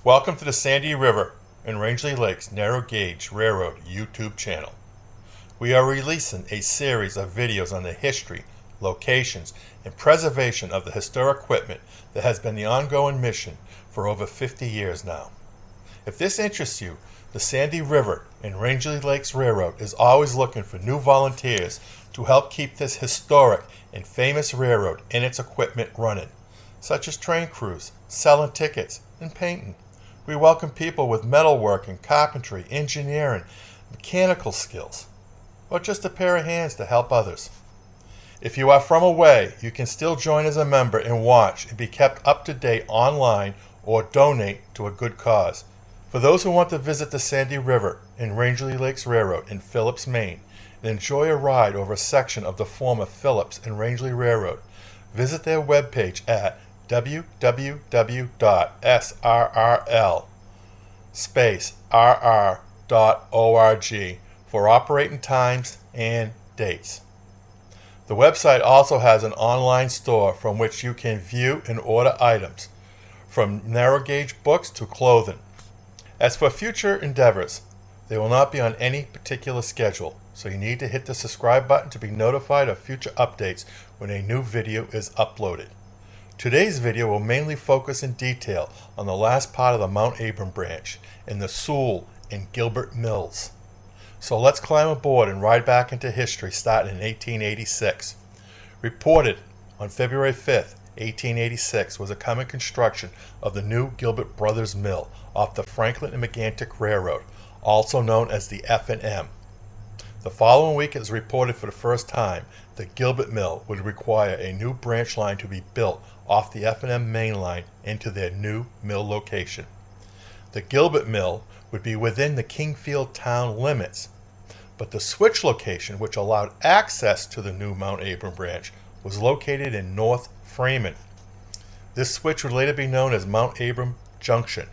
Welcome to the Sandy River and Rangeley Lakes Narrow Gauge Railroad YouTube channel. We are releasing a series of videos on the history, locations, and preservation of the historic equipment that has been the ongoing mission for over 50 years now. If this interests you, the Sandy River and Rangeley Lakes Railroad is always looking for new volunteers to help keep this historic and famous railroad and its equipment running, such as train crews, selling tickets, and painting. We welcome people with metalworking, carpentry, engineering, mechanical skills, or just a pair of hands to help others. If you are from away, you can still join as a member and watch and be kept up to date online or donate to a good cause. For those who want to visit the Sandy River and Rangeley Lakes Railroad in Phillips, Maine, and enjoy a ride over a section of the former Phillips and Rangeley Railroad, visit their webpage at www.srrl-rr.org for operating times and dates. The website also has an online store from which you can view and order items, from narrow gauge books to clothing. As for future endeavors, they will not be on any particular schedule, so you need to hit the subscribe button to be notified of future updates when a new video is uploaded. Today's video will mainly focus in detail on the last part of the Mount Abram branch and the Sewell and Gilbert mills. So let's climb aboard and ride back into history starting in 1886. Reported on February 5th, 1886 was a coming construction of the new Gilbert Brothers Mill off the Franklin and Megantic Railroad, also known as the F&M. The following week it was reported for the first time that Gilbert Mill would require a new branch line to be built off the F&M main line into their new mill location. The Gilbert Mill would be within the Kingfield town limits, but the switch location, which allowed access to the new Mount Abram branch, was located in North Freeman. This switch would later be known as Mount Abram Junction.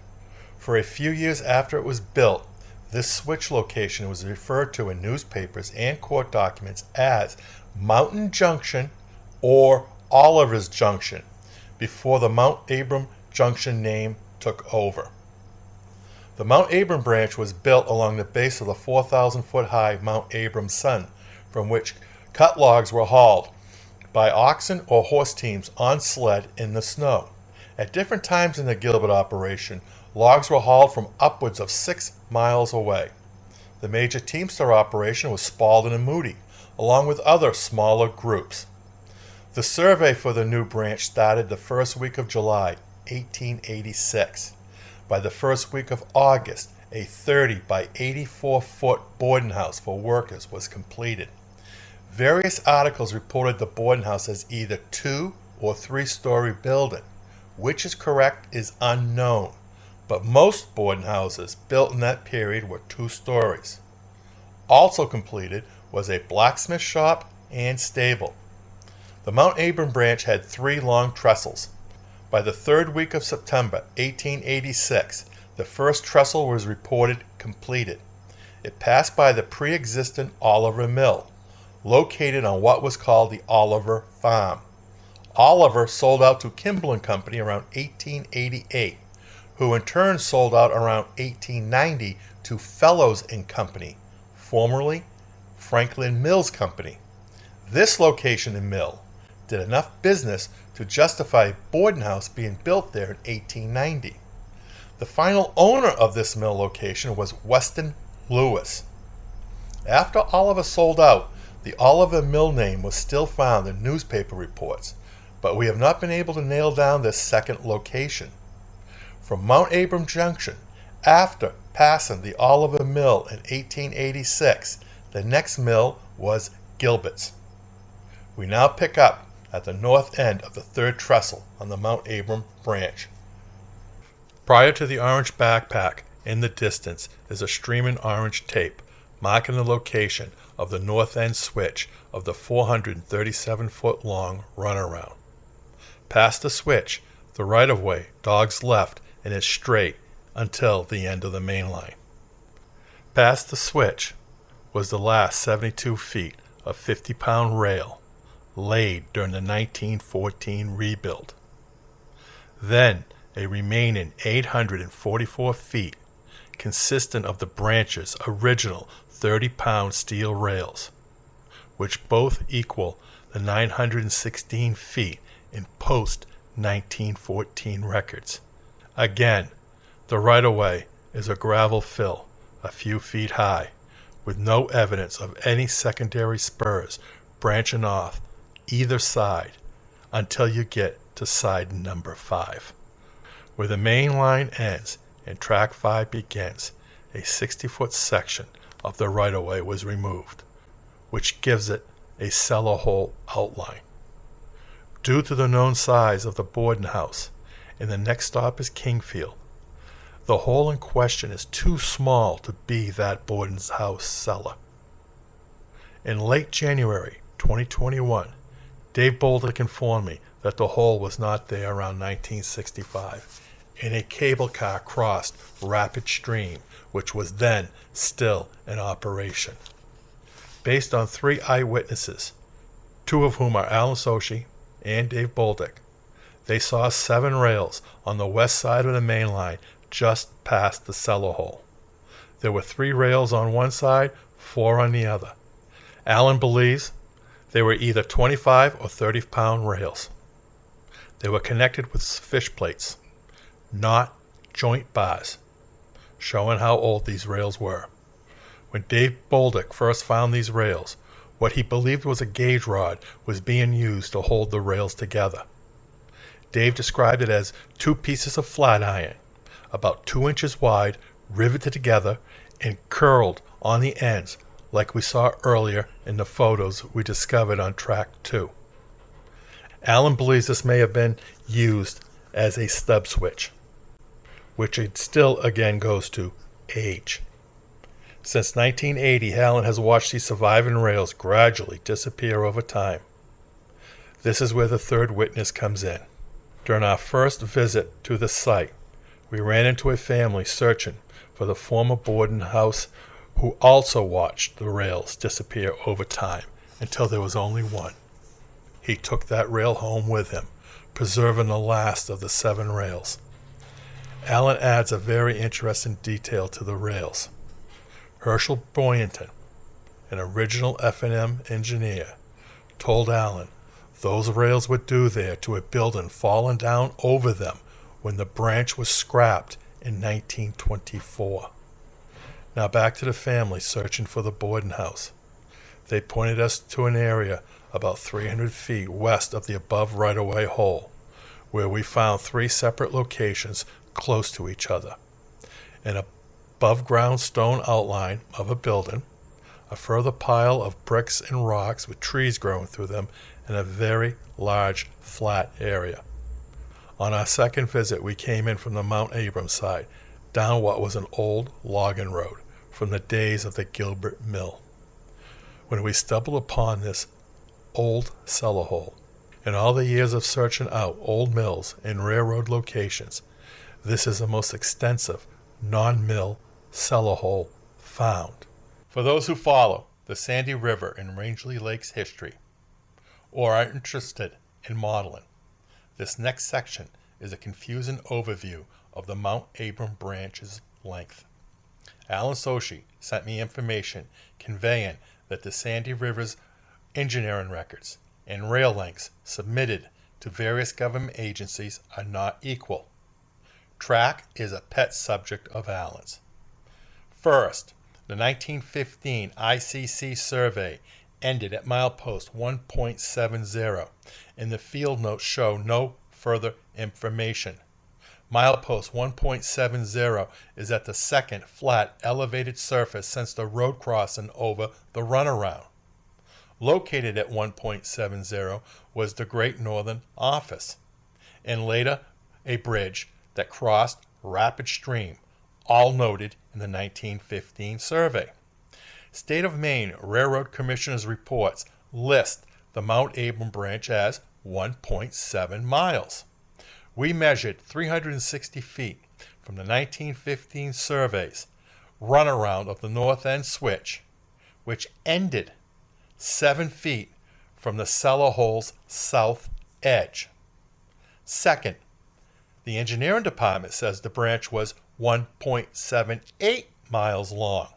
For a few years after it was built, this switch location was referred to in newspapers and court documents as Mountain Junction or Oliver's Junction before the Mount Abram Junction name took over. The Mount Abram branch was built along the base of the 4,000-foot high Mount Abram Sun, from which cut logs were hauled by oxen or horse teams on sled in the snow. At different times in the Gilbert operation, logs were hauled from upwards of 6 miles away. The major teamster operation was Spaulding and Moody, along with other smaller groups. The survey for the new branch started the first week of July, 1886. By the first week of August, a 30 by 84-foot boarding house for workers was completed. Various articles reported the boarding house as either 2- or 3-story building. Which is correct is unknown, but most boarding houses built in that period were 2 stories. Also completed was a blacksmith shop and stable. The Mount Abram branch had 3 long trestles. By the 3rd week of September 1886, the first trestle was reported completed. It passed by the pre-existent Oliver Mill, located on what was called the Oliver Farm. Oliver sold out to Kimball & Company around 1888, who in turn sold out around 1890 to Fellows & Company, formerly Franklin Mills Company. This location and mill did enough business to justify a boarding house being built there in 1890. The final owner of this mill location was Weston Lewis. After Oliver sold out, the Oliver Mill name was still found in newspaper reports, but we have not been able to nail down this second location. From Mount Abram Junction, after passing the Oliver Mill in 1886, the next mill was Gilbert's. We now pick up at the north end of the 3rd trestle on the Mount Abram branch. Prior to the orange backpack, in the distance is a streaming orange tape marking the location of the north end switch of the 437-foot long runaround. Past the switch, the right-of-way dogs left and is straight until the end of the main line. Past the switch was the last 72 feet of 50-pound rail laid during the 1914 rebuild. Then a remaining 844 feet consistent of the branch's original 30-pound steel rails, which both equal the 916 feet in post-1914 records. Again, the right-of-way is a gravel fill a few feet high, with no evidence of any secondary spurs branching off either side until you get to side number 5. Where the main line ends and track 5 begins, a 60-foot section of the right-of-way was removed, which gives it a cellar hole outline. Due to the known size of the boarding house, and the next stop is Kingfield, the hole in question is too small to be that boarding house cellar. In late January 2021, Dave Bolduc informed me that the hole was not there around 1965, and a cable car crossed Rapid Stream, which was then still in operation. Based on 3 eyewitnesses, 2 of whom are Alan Sochi and Dave Bolduc, they saw 7 rails on the west side of the main line just past the cellar hole. There were 3 rails on one side, 4 on the other. Alan believes they were either 25 or 30-pound rails. They were connected with fish plates, not joint bars, showing how old these rails were. When Dave Bolduc first found these rails, what he believed was a gauge rod was being used to hold the rails together. Dave described it as 2 pieces of flat iron, about 2 inches wide, riveted together and curled on the ends like we saw earlier in the photos we discovered on track 2. Alan believes this may have been used as a stub switch, which it still again goes to age. Since 1980, Alan has watched these surviving rails gradually disappear over time. This is where the third witness comes in. During our first visit to the site, we ran into a family searching for the former boarding house who also watched the rails disappear over time until there was only one. He took that rail home with him, preserving the last of the 7 rails. Alan adds a very interesting detail to the rails. Herschel Boynton, an original F&M engineer, told Alan those rails would do there to a building fallen down over them when the branch was scrapped in 1924. Now back to the family searching for the boarding house. They pointed us to an area about 300 feet west of the above right-of-way hole, where we found 3 separate locations close to each other. An above-ground stone outline of a building, a further pile of bricks and rocks with trees growing through them, and a very large flat area. On our second visit, we came in from the Mount Abram side, down what was an old logging road from the days of the Gilbert mill. When we stumbled upon this old cellar hole, in all the years of searching out old mills and railroad locations, this is the most extensive non-mill cellar hole found. For those who follow the Sandy River and Rangeley Lake's history, or are interested in modeling, this next section is a confusing overview of the Mount Abram branch's length. Alan Sochi sent me information conveying that the Sandy River's engineering records and rail lengths submitted to various government agencies are not equal. Track is a pet subject of Alan's. First, the 1915 ICC survey ended at milepost 1.70, and the field notes show no further information. Milepost 1.70 is at the second flat elevated surface since the road crossing over the runaround. Located at 1.70 was the Great Northern Office, and later a bridge that crossed Rapid Stream, all noted in the 1915 survey. State of Maine Railroad Commissioner's reports list the Mount Abram branch as 1.7 miles. We measured 360 feet from the 1915 survey's runaround of the north end switch, which ended 7 feet from the cellar hole's south edge. Second, The engineering department says the branch was 1.78 miles long.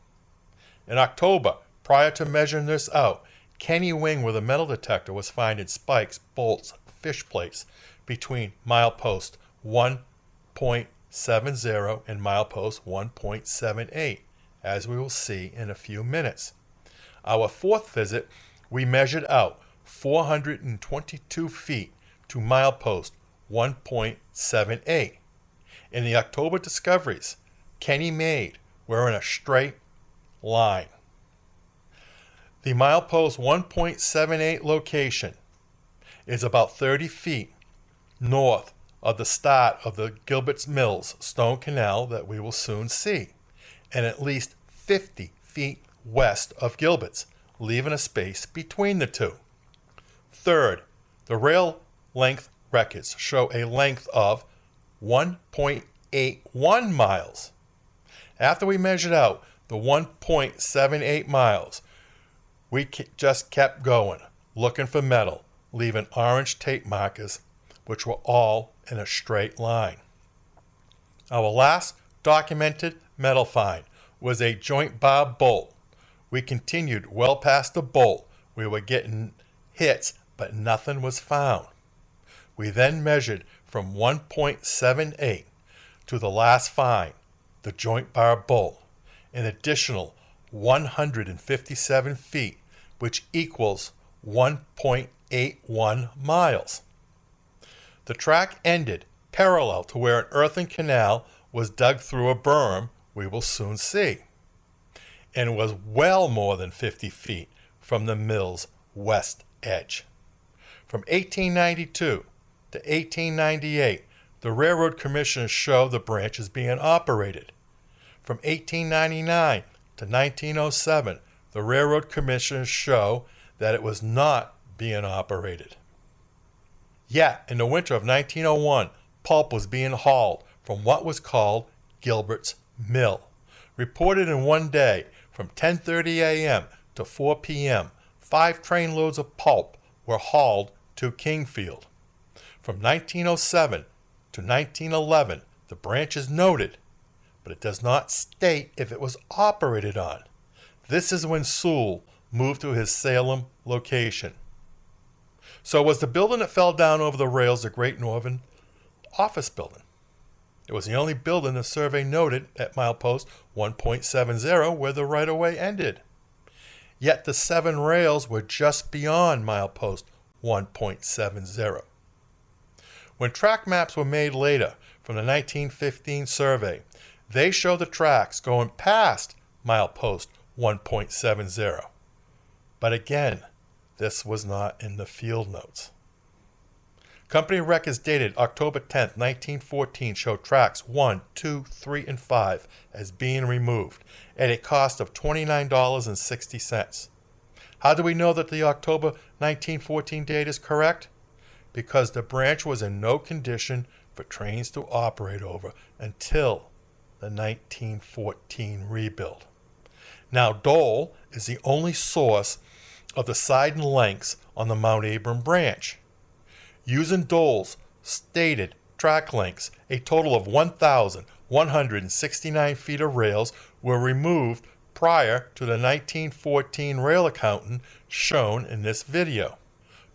In October, prior to measuring this out, Kenny Wing with a metal detector was finding spikes, bolts, fish plates between milepost 1.70 and milepost 1.78, as we will see in a few minutes. Our fourth visit, we measured out 422 feet to milepost 1.78. In the October discoveries Kenny made were in a straight line. The milepost 1.78 location is about 30 feet north of the start of the Gilbert's Mills stone canal that we will soon see, and at least 50 feet west of Gilbert's, leaving a space between the two. Third, the rail length records show a length of 1.81 miles. After we measured out the 1.78 miles, we just kept going, looking for metal, leaving orange tape markers, which were all in a straight line. Our last documented metal find was a joint bar bolt. We continued well past the bolt. We were getting hits, but nothing was found. We then measured from 1.78 to the last find, the joint bar bolt, an additional 157 feet, which equals 1.81 miles. The track ended parallel to where an earthen canal was dug through a berm we will soon see, and was well more than 50 feet from the mill's west edge. From 1892 to 1898, the railroad commissioners show the branch is being operated. From 1899 to 1907, the railroad commissioners show that it was not being operated. Yet, in the winter of 1901, pulp was being hauled from what was called Gilbert's Mill. Reported in one day, from 10:30 a.m. to 4 p.m., 5 trainloads of pulp were hauled to Kingfield. From 1907 to 1911, the branch is noted, but it does not state if it was operated on. This is when Sewell moved to his Salem location. So was the building that fell down over the rails the Great Northern Office Building? It was the only building the survey noted at milepost 1.70 where the right-of-way ended. Yet the 7 rails were just beyond milepost 1.70. When track maps were made later from the 1915 survey, they show the tracks going past milepost 1.70. But again, this was not in the field notes. Company records dated October 10, 1914 show tracks 1, 2, 3, and 5 as being removed at a cost of $29.60. How do we know that the October 1914 date is correct? Because the branch was in no condition for trains to operate over until the 1914 rebuild. Now, Dole is the only source of the siding lengths on the Mount Abram branch. Using Dole's stated track lengths, a total of 1,169 feet of rails were removed prior to the 1914 rail accounting shown in this video.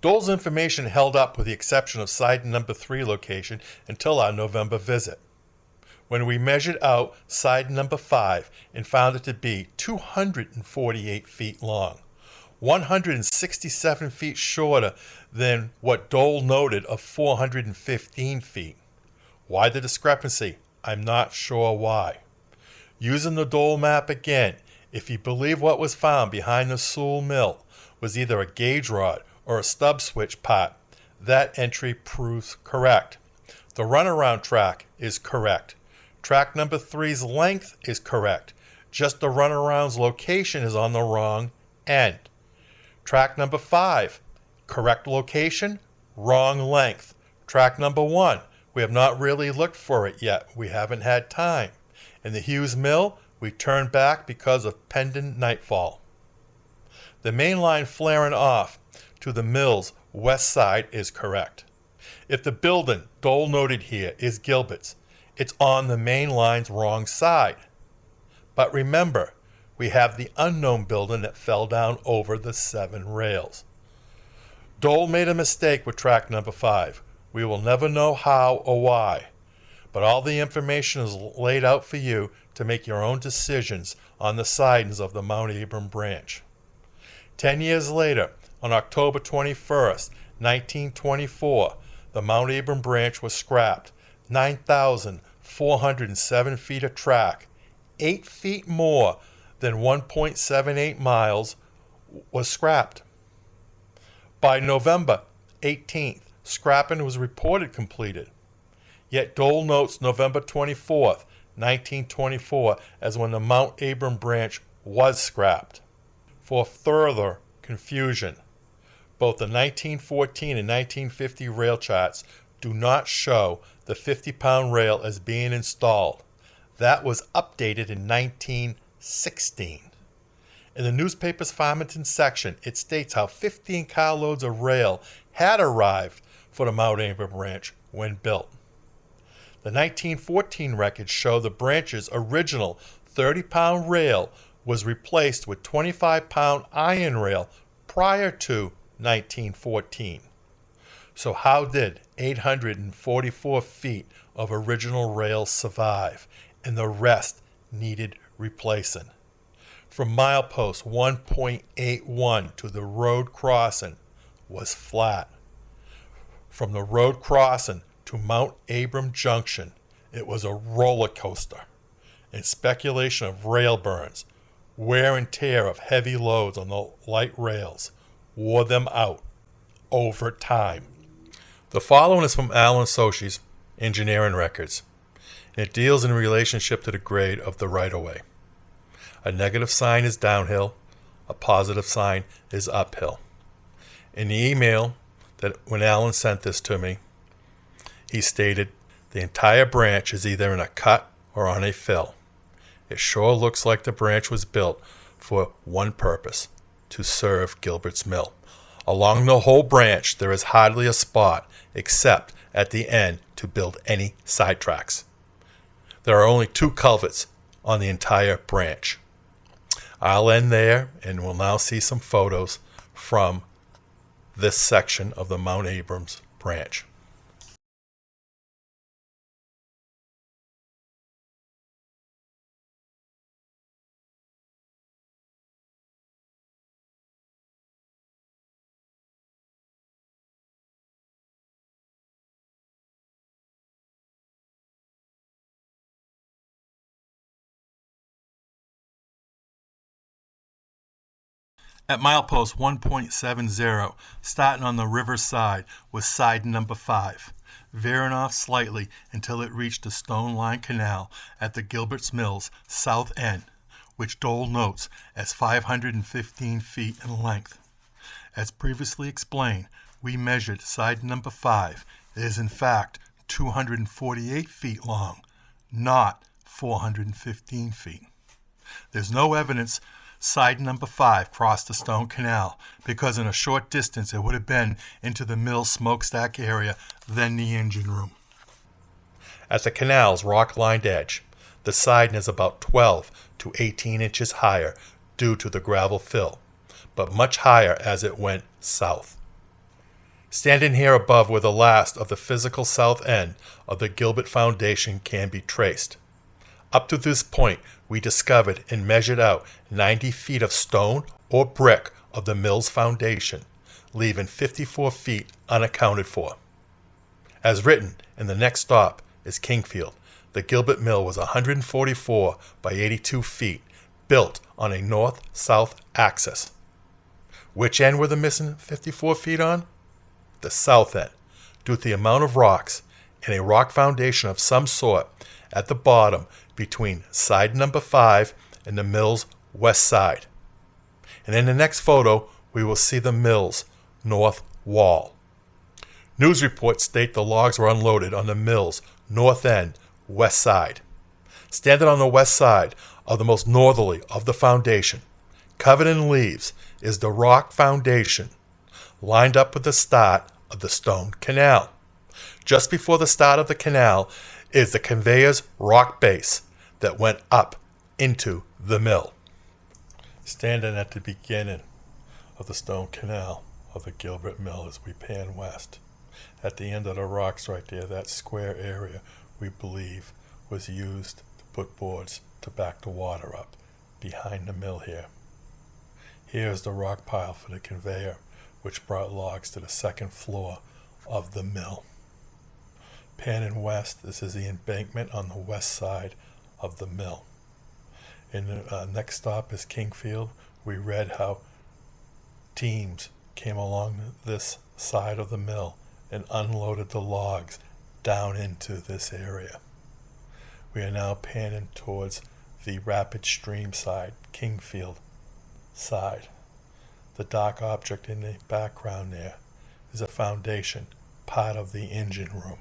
Dole's information held up with the exception of siding number 3 location until our November visit, when we measured out siding number 5 and found it to be 248 feet long, 167 feet shorter than what Dole noted of 415 feet. Why the discrepancy? I'm not sure why. Using the Dole map again, if you believe what was found behind the Sewell Mill was either a gauge rod or a stub switch part, that entry proves correct. The runaround track is correct. Track number 3's length is correct. Just the runaround's location is on the wrong end. Track number 5, correct location, wrong length. Track number 1, we have not really looked for it yet. We haven't had time. In the Hughes Mill, we turned back because of pending nightfall. The main line flaring off to the mill's west side is correct. If the building Dole noted here is Gilbert's, it's on the main line's wrong side. But remember, we have the unknown building that fell down over the 7 rails. Dole made a mistake with track number 5. We will never know how or why, but all the information is laid out for you to make your own decisions on the sidings of the Mount Abram branch. 10 years later, on October 21st, 1924, the Mount Abram branch was scrapped. 9,407 feet of track, 8 feet more than 1.78 miles, was scrapped. By November 18th, scrapping was reported completed. Yet Dole notes November 24th, 1924 as when the Mount Abram branch was scrapped. For further confusion, both the 1914 and 1950 rail charts do not show the 50-pound rail as being installed. That was updated in 1916. In the newspaper's Farmington section, it states how 15 carloads of rail had arrived for the Mount Abram branch when built. The 1914 records show the branch's original 30-pound rail was replaced with 25-pound iron rail prior to 1914. So how did 844 feet of original rail survive and the rest needed replacing? From milepost 1.81 to the road crossing was flat. From the road crossing to Mount Abram Junction, it was a roller coaster. And speculation of rail burns, wear and tear of heavy loads on the light rails, wore them out over time. The following is from Allen Associates Engineering Records. It deals in relationship to the grade of the right-of-way. A negative sign is downhill, a positive sign is uphill. In the email that when Allen sent this to me, he stated, the entire branch is either in a cut or on a fill. It sure looks like the branch was built for one purpose, to serve Gilbert's mill. Along the whole branch, there is hardly a spot except at the end to build any side tracks. There are only 2 culverts on the entire branch. I'll end there, and we'll now see some photos from this section of the Mount Abrams branch. At milepost 1.70, starting on the river side, was side number 5, veering off slightly until it reached the stone line canal at the Gilbert's Mills south end, which Dole notes as 515 feet in length. As previously explained, we measured side number 5. It is in fact 248 feet long, not 415 feet. There's no evidence side number 5 crossed the stone canal, because in a short distance it would have been into the mill smokestack area, then the engine room. At the canal's rock-lined edge, the siding is about 12 to 18 inches higher due to the gravel fill, but much higher as it went south. Standing here above where the last of the physical south end of the Gilbert Foundation can be traced. Up to this point, we discovered and measured out 90 feet of stone or brick of the mill's foundation, leaving 54 feet unaccounted for. As written in the next stop is Kingfield. The Gilbert Mill was 144 by 82 feet, built on a north-south axis. Which end were the missing 54 feet on? The south end, due to the amount of rocks and a rock foundation of some sort at the bottom between side number 5 and the mill's west side. And in the next photo, we will see the mill's north wall. News reports state the logs were unloaded on the mill's north end, west side. Standing on the west side of the most northerly of the foundation, covered in leaves, is the rock foundation, lined up with the start of the stone canal. just before the start of the canal, is the conveyor's rock base that went up into the mill. Standing at the beginning of the stone canal of the Gilbert mill as we pan west, at the end of the rocks right there, that square area we believe was used to put boards to back the water up behind the mill here. Here's the rock pile for the conveyor, which brought logs to the second floor of the mill. Panning west, this is the embankment on the west side of the mill. And the next stop is Kingfield. We read how teams came along this side of the mill and unloaded the logs down into this area. We are now panning towards the rapid stream side, Kingfield side. The dark object in the background there is a foundation, part of the engine room.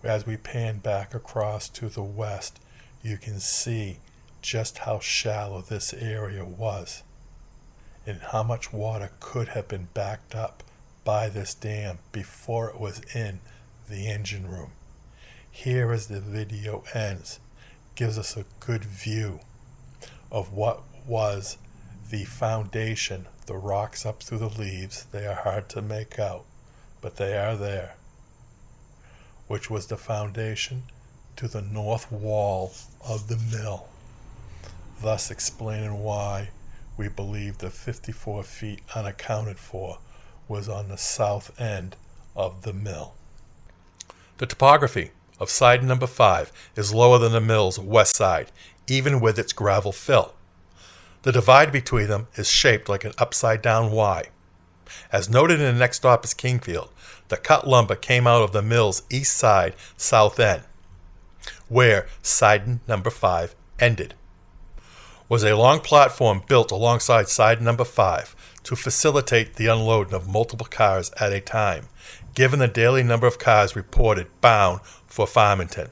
As we pan back across to the west, you can see just how shallow this area was and how much water could have been backed up by this dam before it was in the engine room. Here as the video ends, gives us a good view of what was the foundation, the rocks up through the leaves. They are hard to make out, but they are there, which was the foundation to the north wall of the mill, thus explaining why we believe the 54 feet unaccounted for was on the south end of the mill. The topography of side number 5 is lower than the mill's west side, even with its gravel fill. The divide between them is shaped like an upside-down Y. As noted in the next stop is Kingfield, the cut lumber came out of the mill's east side south end, where side number 5 ended. Was a long platform built alongside side number 5 to facilitate the unloading of multiple cars at a time, given the daily number of cars reported bound for Farmington.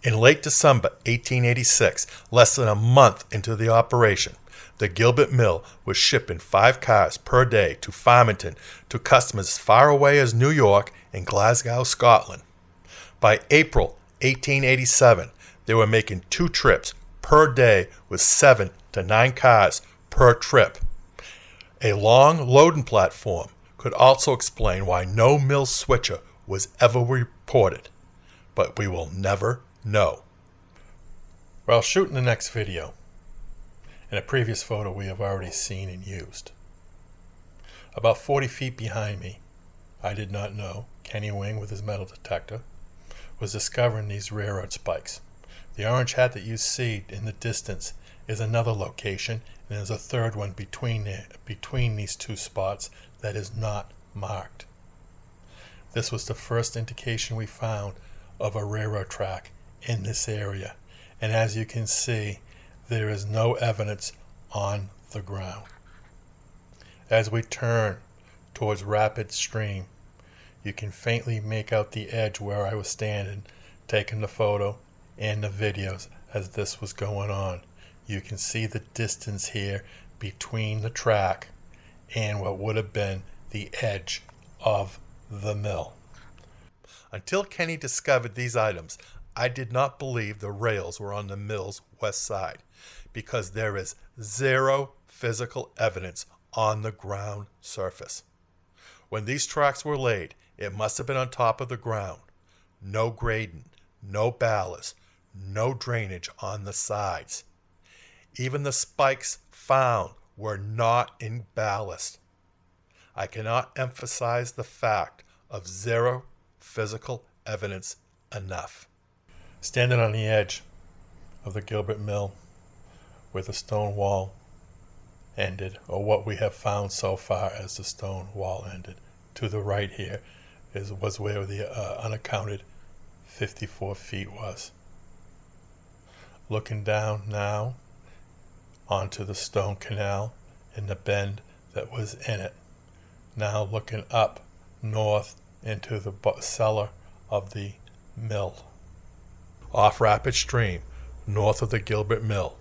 In late December 1886, less than a month into the operation, the Gilbert mill was shipping 5 cars per day to Farmington to customers as far away as New York and Glasgow, Scotland. By April 1887, they were making 2 trips per day with 7 to 9 cars per trip. A long loading platform could also explain why no mill switcher was ever reported, but we will never know. While shooting the next video, in a previous photo we have already seen and used, about 40 feet behind me, I did not know, Kenny Wing with his metal detector was discovering these railroad spikes. The orange hat that you see in the distance is another location, and there's a third one between these 2 spots that is not marked. This was the first indication we found of a railroad track in this area, and as you can see, there is no evidence on the ground. As we turn towards Rapid Stream, you can faintly make out the edge where I was standing, taking the photo and the videos as this was going on. You can see the distance here between the track and what would have been the edge of the mill. Until Kenny discovered these items, I did not believe the rails were on the mill's west side, because there is 0 physical evidence on the ground surface. When these tracks were laid, it must have been on top of the ground. No grading, no ballast, no drainage on the sides. Even the spikes found were not in ballast. I cannot emphasize the fact of 0 physical evidence enough. Standing on the edge of the Gilbert mill where the stone wall ended, or what we have found so far as the stone wall ended, to the right here was where the unaccounted 54 feet was. Looking down now onto the stone canal and the bend that was in it. Now looking up north into the cellar of the mill. Off Rapid Stream, north of the Gilbert mill,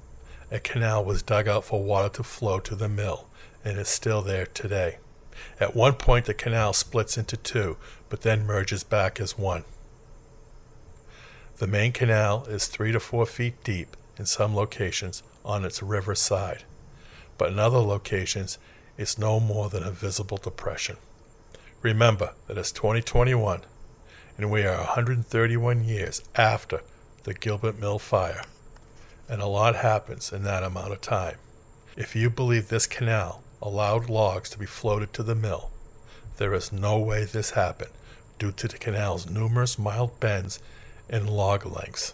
a canal was dug out for water to flow to the mill and is still there today. At one point the canal splits into two, but then merges back as one. The main canal is 3 to 4 feet deep in some locations on its river side, but in other locations it's no more than a visible depression. Remember that it's 2021 and we are 131 years after the Gilbert Mill fire, and a lot happens in that amount of time. If you believe this canal allowed logs to be floated to the mill, there is no way this happened due to the canal's numerous mild bends and log lengths.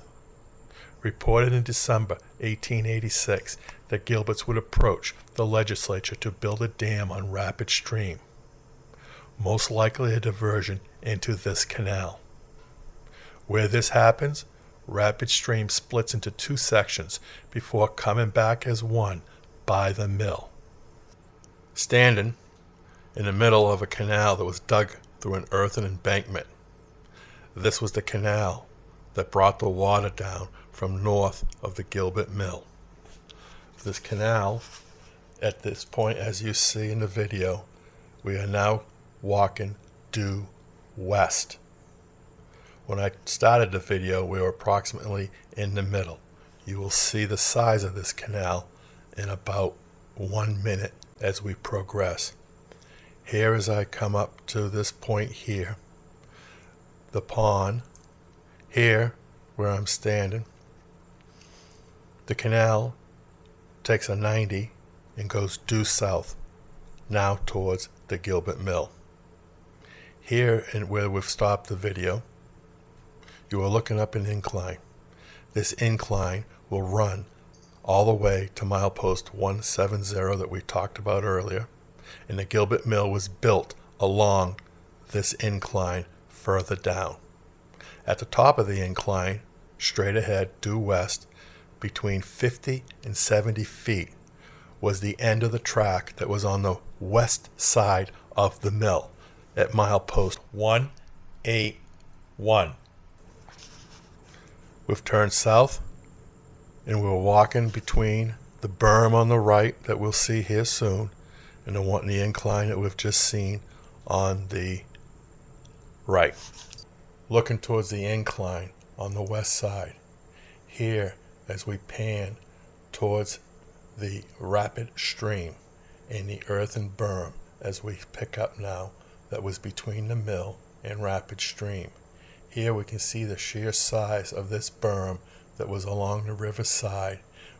Reported in December 1886 that Gilberts would approach the legislature to build a dam on Rapid Stream, most likely a diversion into this canal. Where this happens, Rapid Stream splits into two sections before coming back as one by the mill. Standing in the middle of a canal that was dug through an earthen embankment. This was the canal that brought the water down from north of the Gilbert Mill. This canal, at this point, as you see in the video, we are now walking due west. When I started the video, we were approximately in the middle. You will see the size of this canal in about 1 minute as we progress. Here, as I come up to this point here, the pond, here where I'm standing, the canal takes a 90 and goes due south, now towards the Gilbert Mill. Here, and where we've stopped the video, you are looking up an incline. This incline will run all the way to milepost 170 that we talked about earlier, and the Gilbert Mill was built along this incline further down. At the top of the incline, straight ahead due west, between 50 and 70 feet, was the end of the track that was on the west side of the mill at milepost 181. We've turned south and we're walking between the berm on the right that we'll see here soon and the incline that we've just seen on the right. Looking towards the incline on the west side. Here, as we pan towards the Rapid Stream and the earthen berm as we pick up now that was between the mill and Rapid Stream. Here we can see the sheer size of this berm that was along the river side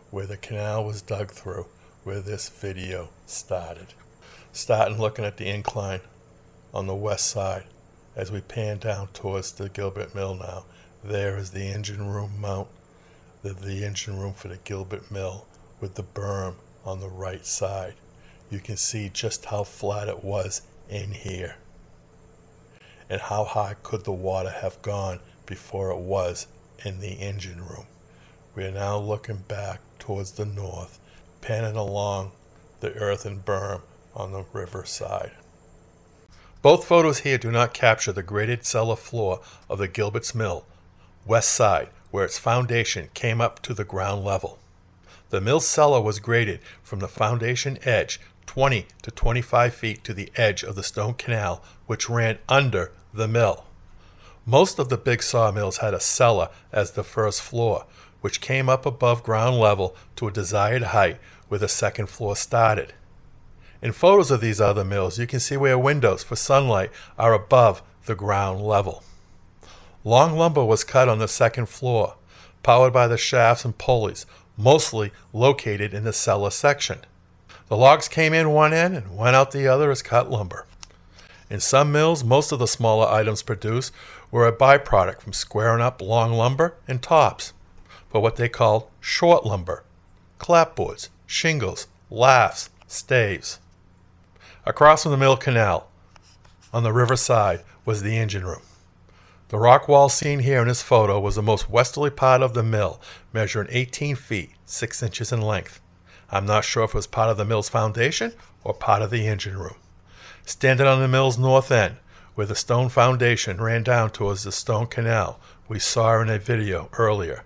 where the canal was dug through, where this video started. Starting looking at the incline on the west side as we pan down towards the Gilbert Mill now. There is the engine room mount, the engine room for the Gilbert Mill with the berm on the right side. You can see just how flat it was in here and how high could the water have gone before it was in the engine room. We are now looking back towards the north, panning along the earthen berm on the river side. Both photos here do not capture the graded cellar floor of the Gilbert's Mill, west side, where its foundation came up to the ground level. The mill cellar was graded from the foundation edge 20 to 25 feet to the edge of the stone canal which ran under the mill. Most of the big sawmills had a cellar as the first floor, which came up above ground level to a desired height where the second floor started. In photos of these other mills, you can see where windows for sunlight are above the ground level. Long lumber was cut on the second floor, powered by the shafts and pulleys, mostly located in the cellar section. The logs came in one end and went out the other as cut lumber. In some mills, most of the smaller items produced were a byproduct from squaring up long lumber and tops for what they called short lumber, clapboards, shingles, laths, staves. Across from the mill canal, on the river side, was the engine room. The rock wall seen here in this photo was the most westerly part of the mill, measuring 18 feet, 6 inches in length. I'm not sure if it was part of the mill's foundation or part of the engine room. Standing on the mill's north end, where the stone foundation ran down towards the stone canal we saw in a video earlier,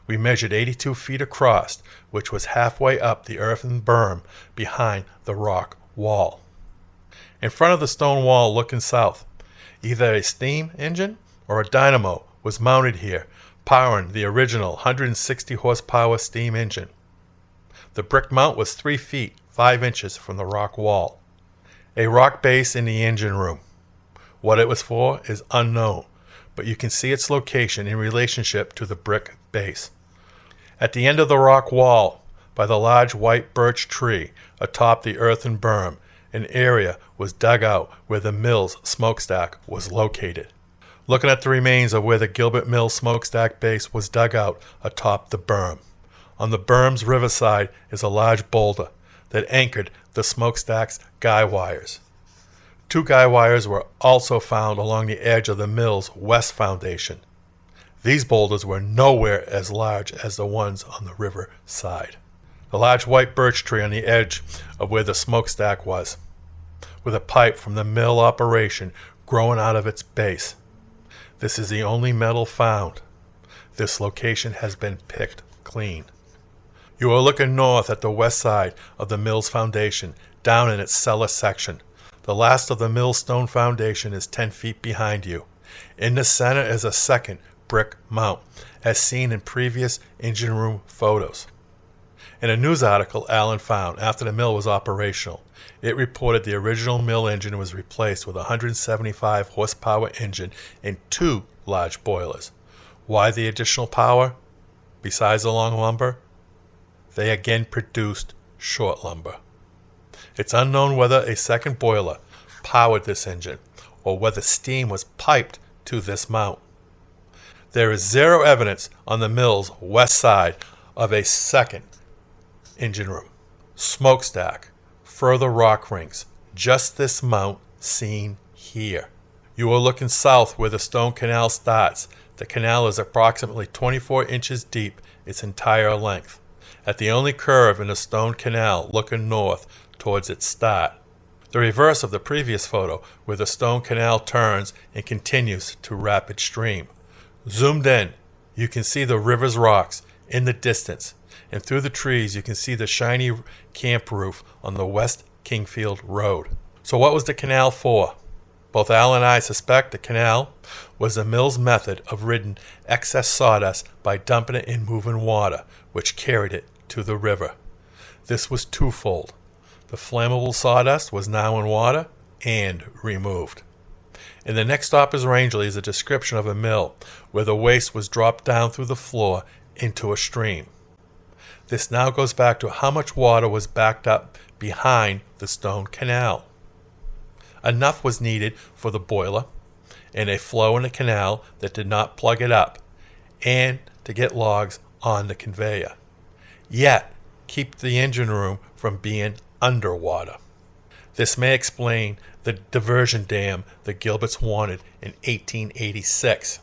we measured 82 feet across, which was halfway up the earthen berm behind the rock wall. In front of the stone wall looking south, either a steam engine or a dynamo was mounted here, powering the original 160 horsepower steam engine. The brick mount was 3 feet 5 inches from the rock wall. A rock base in the engine room. What it was for is unknown, but you can see its location in relationship to the brick base. At the end of the rock wall, by the large white birch tree atop the earthen berm, an area was dug out where the mill's smokestack was located. Looking at the remains of where the Gilbert Mill smokestack base was dug out atop the berm. On the berm's riverside is a large boulder that anchored the smokestack's guy wires. 2 guy wires were also found along the edge of the mill's west foundation. These boulders were nowhere as large as the ones on the river side. The large white birch tree on the edge of where the smokestack was, with a pipe from the mill operation growing out of its base. This is the only metal found. This location has been picked clean. You are looking north at the west side of the mill's foundation, down in its cellar section. The last of the mill stone foundation is 10 feet behind you. In the center is a second brick mount, as seen in previous engine room photos. In a news article Allen found after the mill was operational, it reported the original mill engine was replaced with a 175 horsepower engine and 2 large boilers. Why the additional power? Besides the long lumber, they again produced short lumber. It's unknown whether a second boiler powered this engine or whether steam was piped to this mount. There is 0 evidence on the mill's west side of a second engine room, smokestack, further rock rings, just this mount seen here. You are looking south where the stone canal starts. The canal is approximately 24 inches deep its entire length, at the only curve in the stone canal looking north towards its start. The reverse of the previous photo where the stone canal turns and continues to rapid stream. Zoomed in, you can see the river's rocks in the distance, and through the trees you can see the shiny camp roof on the West Kingfield Road. So what was the canal for? Both Al and I suspect the canal was the mill's method of ridding excess sawdust by dumping it in moving water, which carried it to the river. This was twofold. The flammable sawdust was now in water and removed. In the next stop is Rangeley is a description of a mill where the waste was dropped down through the floor into a stream. This now goes back to how much water was backed up behind the stone canal. Enough was needed for the boiler and a flow in the canal that did not plug it up, and to get logs on the conveyor, yet keep the engine room from being underwater. This may explain the diversion dam the Gilberts wanted in 1886.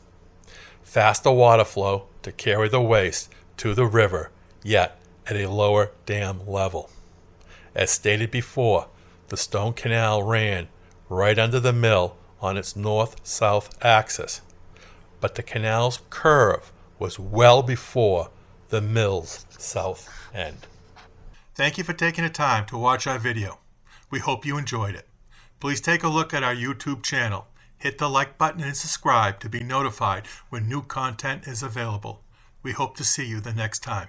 Faster water flow to carry the waste to the river, yet at a lower dam level. As stated before, the stone canal ran right under the mill on its north-south axis, but the canal's curve was well before the mill's south end. Thank you for taking the time to watch our video. We hope you enjoyed it. Please take a look at our YouTube channel. Hit the like button and subscribe to be notified when new content is available. We hope to see you the next time.